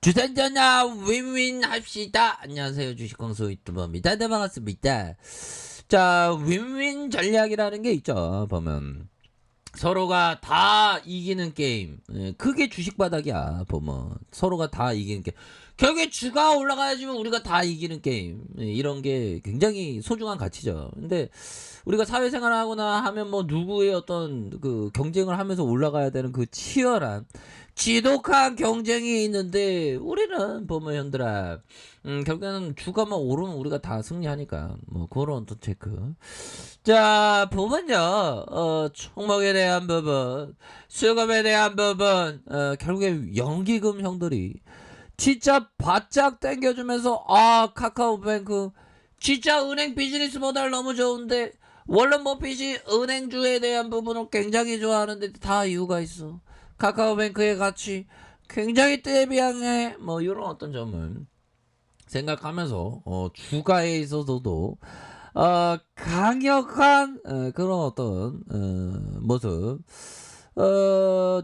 주산전화 윈윈 합시다. 안녕하세요, 주식광수 유튜버입니다. 네, 반갑습니다. 자, 윈윈 전략이라는 게 있죠. 보면 서로가 다 이기는 게임. 그게 주식 바닥이야. 보면 서로가 다 이기는 게임. 결국에 주가 올라가야지만 우리가 다 이기는 게임. 이런 게 굉장히 소중한 가치죠. 근데 우리가 사회생활 하거나 하면 뭐 누구의 어떤 그 경쟁을 하면서 올라가야 되는 그 치열한 지독한 경쟁이 있는데 우리는 보면 현들아 결국에는 주가만 오르면 우리가 다 승리하니까 뭐 그런 또 체크. 자, 보면요, 총목에 대한 부분, 수급에 대한 부분, 결국에 연기금 형들이 진짜 바짝 당겨주면서, 카카오뱅크, 진짜 은행 비즈니스 모델 너무 좋은데, 원래 버핏이 은행주에 대한 부분을 굉장히 좋아하는데 다 이유가 있어. 카카오뱅크의 가치 굉장히 대비양해. 뭐, 이런 어떤 점을 생각하면서, 주가에 있어서도, 강력한 그런 어떤 모습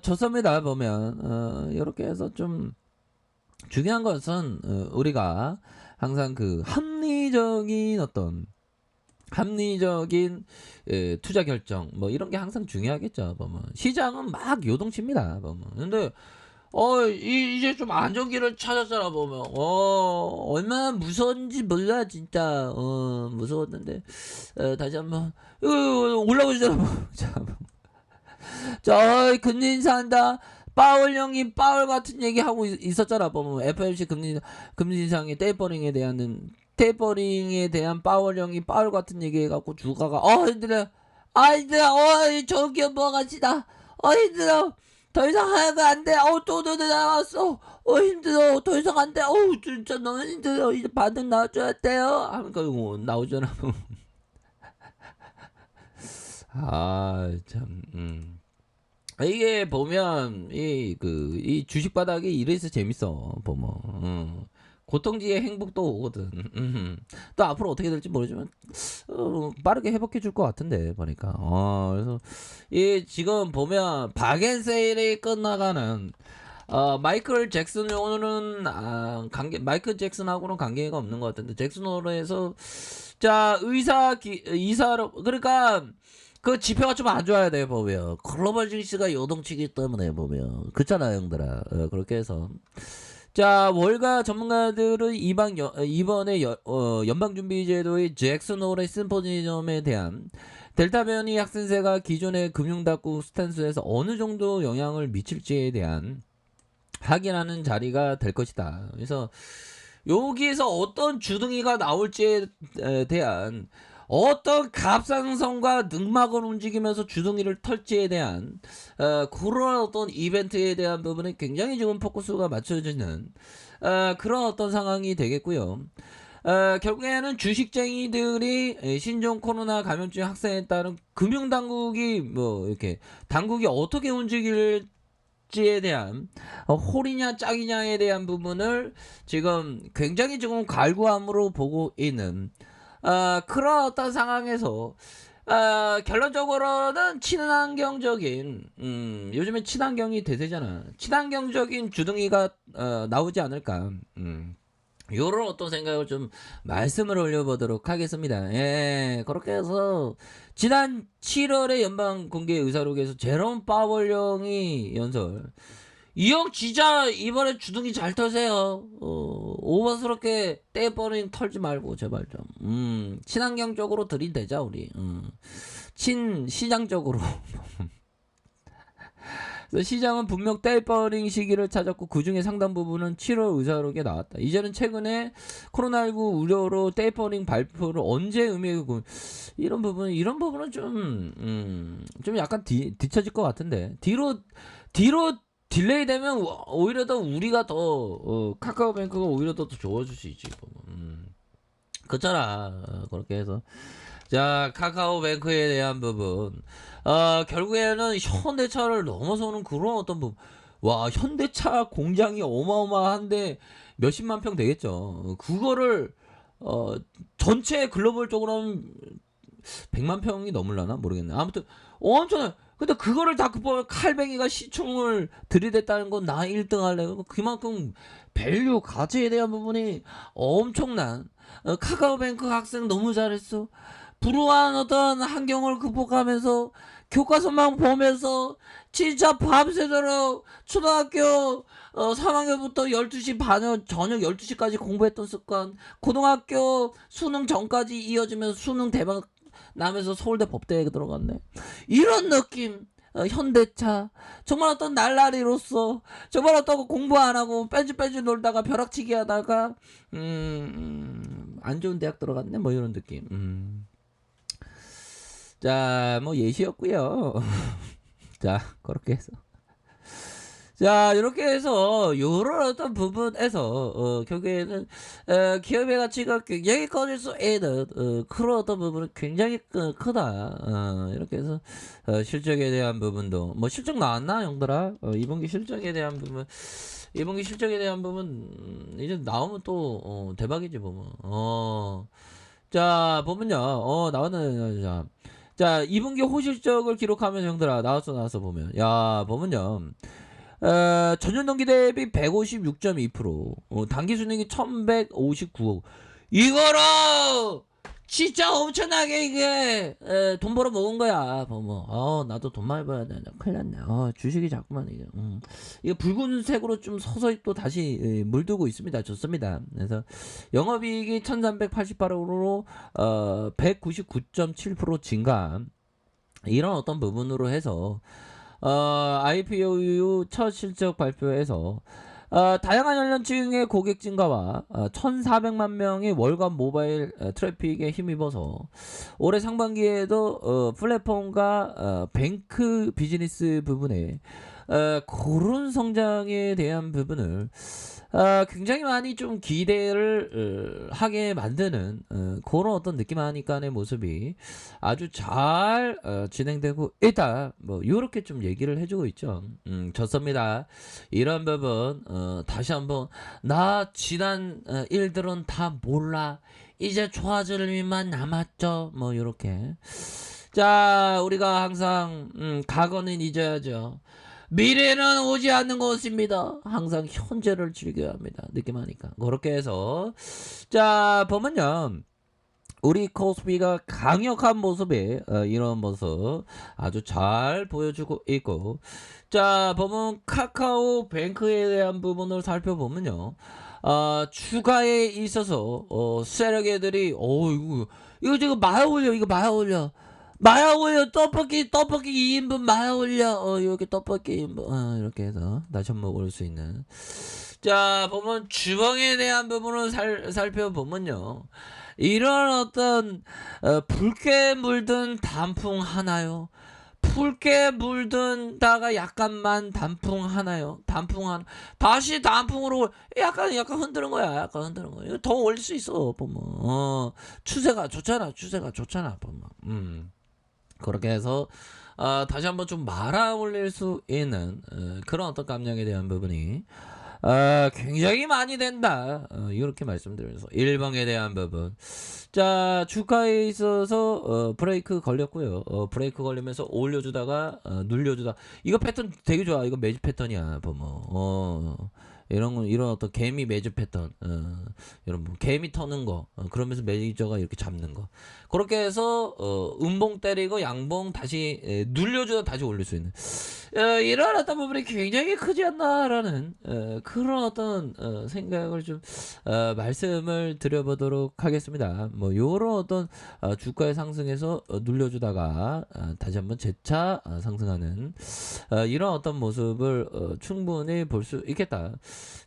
좋습니다. 보면 이렇게 해서 좀 중요한 것은 우리가 항상 그 합리적인 어떤 합리적인 투자 결정 뭐 이런 게 항상 중요하겠죠. 보면 시장은 막 요동칩니다. 보면 근데 이제 좀 안정기를 찾았잖아, 보면. 얼마나 무서운지 몰라, 진짜. 무서웠는데. 다시 한 번. 올라오시잖아. 자, 금리 인사한다. 파월 형님, 파월 같은 얘기 하고 있었잖아, 보면. FMC 금리 인상의 테이퍼링에 대한 파월 형이 파월 같은 얘기 해갖고 주가가, 힘들어. 저기요, 뭐가 지다. 힘들어. 더 이상 하면 안 돼. 또 나왔어. 힘들어. 더 이상 안 돼. 진짜 너무 힘들어. 이제 반응 나와줘야 돼요. 하니까 나오잖아. 참. 이게 보면 이 주식 바닥이 이래서 재밌어. 보면. 고통지의 행복도 오거든. 또 앞으로 어떻게 될지 모르지만 빠르게 회복해 줄 것 같은데 보니까. 그래서 이 지금 보면 박앤세일이 끝나가는 마이클 잭슨 오늘은 마이클 잭슨하고는 관계가 없는 것 같은데 잭슨 홀에서 자 이사로 그러니까 그 지표가 좀 안 좋아야 돼 보면 글로벌 증시가 요동치기 때문에 보면 그렇잖아 형들아. 그렇게 해서 자, 월가 전문가들은 이번에 연방준비제도의 잭슨 홀의 심포지엄에 대한 델타 변이 확산세가 기존의 금융당국 스탠스에서 어느 정도 영향을 미칠지에 대한 확인하는 자리가 될 것이다. 그래서 여기에서 어떤 주둥이가 나올지에 대한 어떤 갑상선과 늑막을 움직이면서 주둥이를 털지에 대한 그런 어떤 이벤트에 대한 부분에 굉장히 지금 포커스가 맞춰지는 그런 어떤 상황이 되겠고요. 결국에는 주식쟁이들이 신종 코로나 감염증 확산에 따른 금융당국이 뭐 이렇게 당국이 어떻게 움직일 지에 대한 홀이냐 짝이냐에 대한 부분을 지금 굉장히 지금 갈구함으로 보고 있는 그런 어떤 상황에서 결론적으로는 친환경적인 요즘에 친환경이 대세잖아. 친환경적인 주둥이가 나오지 않을까. 요런 어떤 생각을 좀 말씀을 올려보도록 하겠습니다. 예, 그렇게 해서 지난 7월에 연방 공개 의사록에서 제롬 파월 형이 연설 이 형 진짜 이번에 주둥이 잘 터세요. 오버스럽게 떼버린 털지 말고 제발 좀 친환경적으로 들이대자 우리. 친시장적으로. 시장은 분명 떼버링 시기를 찾았고 그 중에 상당 부분은 7월 의사록에 나왔다. 이제는 최근에 코로나19 우려로 떼버링 발표를 언제 의미하고 이런 부분은 좀 약간 뒤처질 것 같은데 뒤로 딜레이 되면 오히려 더 우리가 더 카카오뱅크가 오히려 더 좋아질 수 있지. 그렇잖아. 그렇게 해서 자, 카카오뱅크에 대한 부분. 결국에는 현대차를 넘어서는 그런 어떤 부분. 와, 현대차 공장이 어마어마한데 몇십만 평 되겠죠. 그거를, 전체 글로벌 쪽으로 하면 100만 평이 넘을라나? 모르겠네. 아무튼, 엄청, 근데 그거를 다 극복하면 칼뱅이가 시총을 들이댔다는 건 나 1등 할래. 그만큼 밸류 가치에 대한 부분이 엄청난 카카오뱅크 학생 너무 잘했어. 불우한 어떤 환경을 극복하면서 교과서만 보면서 진짜 밤새도록 초등학교 3학년부터 12시 반 저녁 12시까지 공부했던 습관, 고등학교 수능 전까지 이어지면서 수능 대박 나면서 서울대 법대에 들어갔네. 이런 느낌. 현대차 정말 어떤 날라리로서 정말 어떤 공부 안 하고 뺀질뺀질 놀다가 벼락치기 하다가 안 좋은 대학 들어갔네 뭐 이런 느낌. 자, 뭐 예시였고요. 자, 그렇게 해서 자, 이렇게 해서 요런 어떤 부분에서 결국에는 기업의 가치가 굉장히 커질 수 있는 그런 어떤 부분은 굉장히 크다. 이렇게 해서 실적에 대한 부분도 뭐 실적 나왔나 형들아? 2분기 실적에 대한 부분 2분기 실적에 대한 부분 이제 나오면 또 대박이지 보면. 자, 보면요. 나왔네. 자, 2분기 호실적을 기록하면 형들아 나왔어 보면. 야, 보면요. 전년 동기 대비 156.2%, 단기 순이익이 1159억. 이거로 진짜 엄청나게 이게 돈 벌어 먹은 거야. 뭐 나도 돈 많이 벌어야 되나 큰일 났네. 주식이 자꾸만 이게 이게 붉은색으로 좀 서서히 또 다시 물들고 있습니다. 좋습니다. 그래서 영업이익이 1388억으로 199.7% 증가. 이런 어떤 부분으로 해서 IPO 이후 첫 실적 발표에서 다양한 연령층의 고객 증가와 1,400만 명의 월간 모바일 트래픽에 힘입어서 올해 상반기에도 플랫폼과 뱅크 비즈니스 부분에 그런 성장에 대한 부분을 굉장히 많이 좀 기대를 하게 만드는 그런 어떤 느낌 하니까의 모습이 아주 잘 진행되고 있다. 뭐 이렇게 좀 얘기를 해주고 있죠. 좋습니다. 이런 부분 다시 한번 나 지난 일들은 다 몰라. 이제 좋아질 일만 남았죠. 뭐 이렇게. 자, 우리가 항상 과거는 잊어야죠. 미래는 오지 않는 것입니다. 항상 현재를 즐겨야 합니다. 느낌하니까. 그렇게 해서 자, 보면요. 우리 코스피가 강력한 모습에 이런 모습 아주 잘 보여주고 있고, 자, 보면 카카오뱅크에 대한 부분을 살펴보면요. 추가에 있어서 세력 애들이 이거 지금 마야 올려. 이거 마야 올려. 마야 올려. 떡볶이 2인분 마야 올려. 이렇게 떡볶이 2인분 이렇게 해서 다시 한번 먹을 수 있는. 자, 보면 주방에 대한 부분을 살펴보면요. 이런 어떤 붉게 물든 단풍 하나요. 붉게 물든다가 약간만 단풍 하나요. 단풍 하나. 다시 단풍으로 약간 흔드는 거야. 약간 흔드는 거야. 이거 더 올릴 수 있어. 보면 추세가 좋잖아. 보면. 그렇게 해서 다시 한번 좀 말아 올릴 수 있는 그런 어떤 감량에 대한 부분이 굉장히 많이 된다. 이렇게 말씀드리면서 일방에 대한 부분. 자, 주가에 있어서 브레이크 걸렸고요. 브레이크 걸리면서 올려주다가 눌려주다. 이거 패턴 되게 좋아. 이거 매집 패턴이야. 보면 이런 어떤 개미 매집 패턴, 여러분 개미 터는 거, 그러면서 매니저가 이렇게 잡는 거, 그렇게 해서 음봉 때리고 양봉 다시 눌려주다 다시 올릴 수 있는 이런 어떤 부분이 굉장히 크지 않나라는 그런 어떤 생각을 좀 말씀을 드려보도록 하겠습니다. 뭐 요런 어떤 주가의 상승에서 눌려주다가 다시 한번 재차 상승하는 이런 어떤 모습을 충분히 볼 수 있겠다.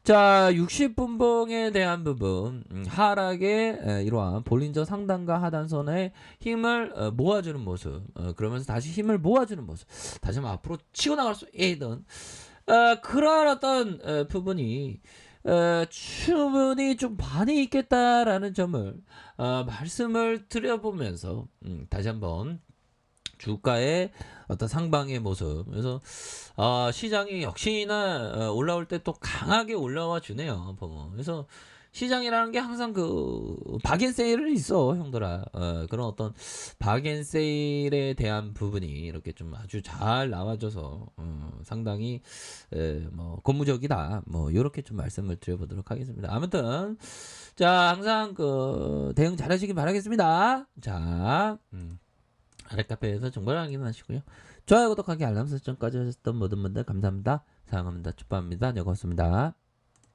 자, 60분봉에 대한 부분, 하락의 이러한 볼린저 상단과 하단선의 힘을 모아주는 모습, 그러면서 다시 힘을 모아주는 모습, 다시 한번 앞으로 치고 나갈 수 있는 그런 어떤 부분이 충분히 좀 많이 있겠다라는 점을 말씀을 드려보면서 다시 한번 주가의 어떤 상방의 모습. 그래서 시장이 역시나 올라올 때 또 강하게 올라와 주네요. 보면. 그래서 시장이라는 게 항상 그 박앤세일은 있어 형들아. 그런 어떤 박앤세일에 대한 부분이 이렇게 좀 아주 잘 나와줘서 상당히 뭐 고무적이다. 뭐 요렇게 좀 말씀을 드려보도록 하겠습니다. 아무튼 자 항상 그 대응 잘하시길 바라겠습니다. 자 아랫카페에서 정보를 확인하시고요. 좋아요 구독하기 알람 설정까지 하셨던 모든 분들 감사합니다. 사랑합니다. 축복합니다. 네 고맙습니다.